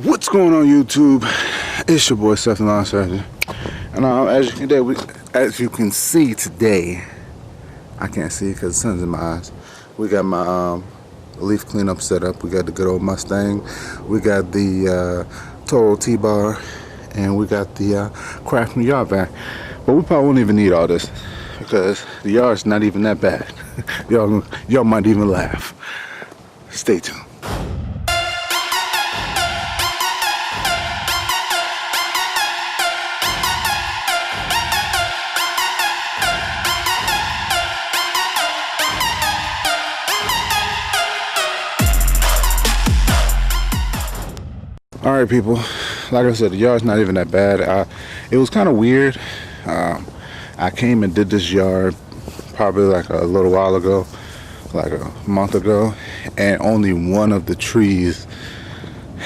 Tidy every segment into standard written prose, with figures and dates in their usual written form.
What's going on YouTube? It's your boy Seth the Lawn Surgeon, and as you can see today, I can't see because the sun's in my eyes. We got my leaf cleanup set up. We got the good old Mustang. We got the Toro T-bar, and we got the Craftsman yard vac. But we probably won't even need all this because the yard's not even that bad. Y'all might even laugh. Stay tuned. Alright people, like I said, the yard's not even that bad. It was kind of weird. I came and did this yard probably like a little while ago, like a month ago, and only one of the trees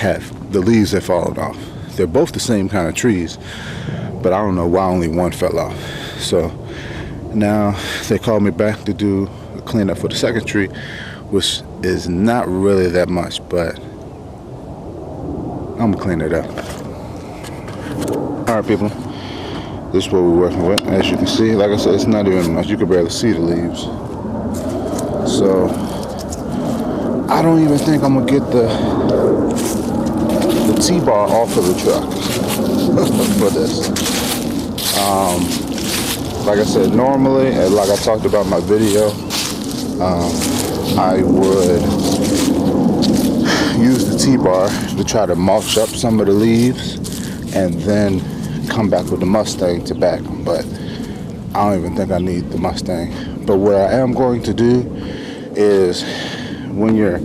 the leaves had fallen off. They're both the same kind of trees, but I don't know why only one fell off. So now they called me back to do a cleanup for the second tree, which is not really that much, but I'm gonna clean it up. Alright people, this is what we're working with. As you can see, like I said, it's not even much. You can barely see the leaves. So I don't even think I'm gonna get the T-bar off of the truck for this. Like I said, normally, and like I talked about in my video, I would use the T-bar to try to mulch up some of the leaves and then come back with the Mustang to back them, but I don't even think I need the Mustang. But what I am going to do is when you're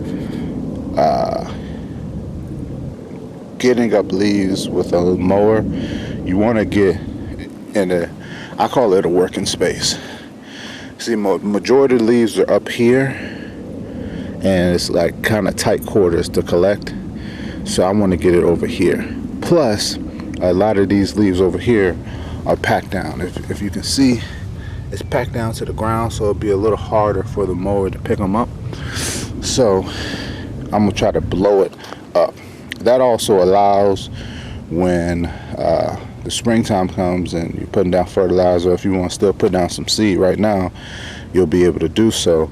getting up leaves with a mower, you want to get in I call it a working space. See, majority of the leaves are up here, and it's like kind of tight quarters to collect, so I want to get it over here. Plus a lot of these leaves over here are packed down. If you can see, it's packed down to the ground, so it'll be a little harder for the mower to pick them up. So I'm gonna try to blow it up. That also allows when the springtime comes and you're putting down fertilizer, if you want to still put down some seed right now, you'll be able to do so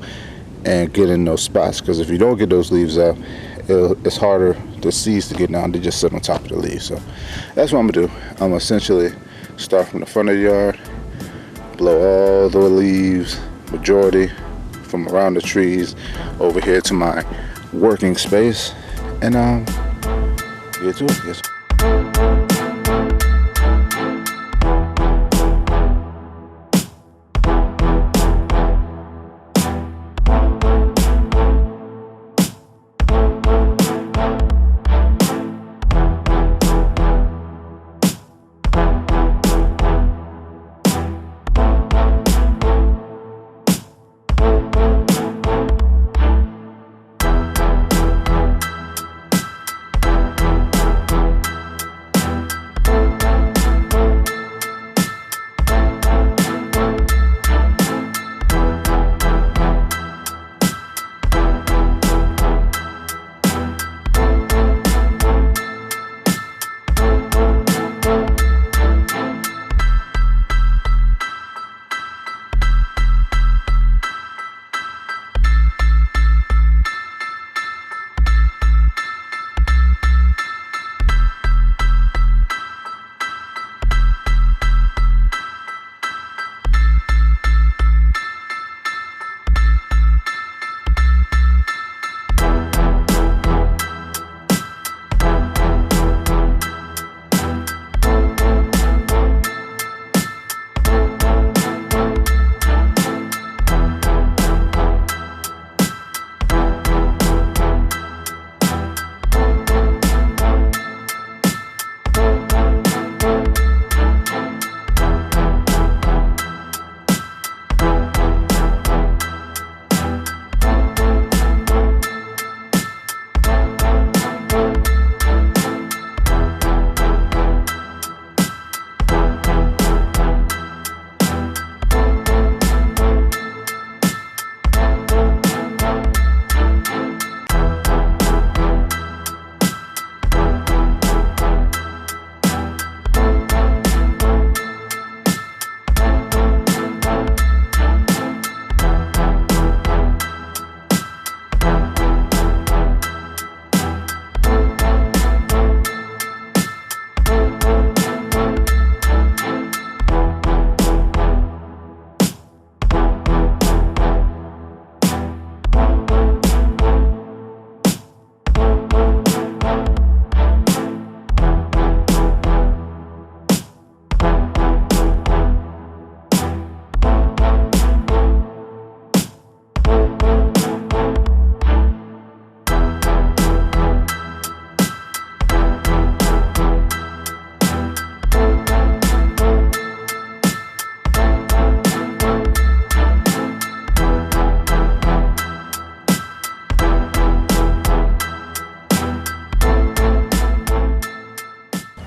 and get in those spots, because if you don't get those leaves up, it's harder, the seeds to get down. They just sit on top of the leaves. So that's what I'm gonna do. I'm gonna essentially start from the front of the yard, blow all the leaves, majority from around the trees over here to my working space, and get to it. Yes.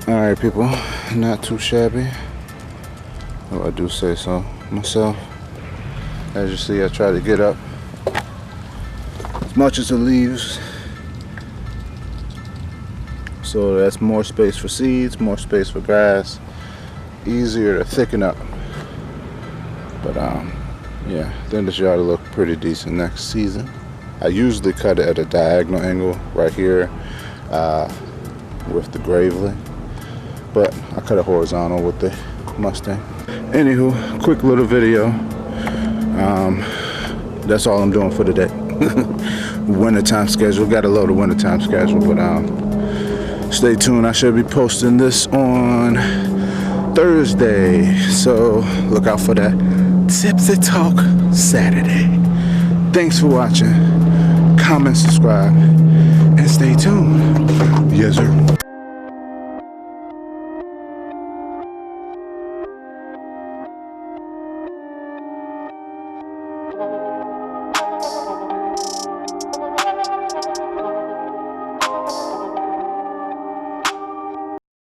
Alright people, not too shabby. Oh, I do say so myself. As you see, I try to get up as much as it leaves. So that's more space for seeds, more space for grass, easier to thicken up. But yeah, I think this yard will look pretty decent next season. I usually cut it at a diagonal angle right here with the Gravely, but I cut it horizontal with the Mustang. Anywho, quick little video. That's all I'm doing for today. Wintertime schedule, got a load of wintertime schedule, but stay tuned. I should be posting this on Thursday, so look out for that Tipsy Talk Saturday. Thanks for watching. Comment, subscribe, and stay tuned. Yes, sir.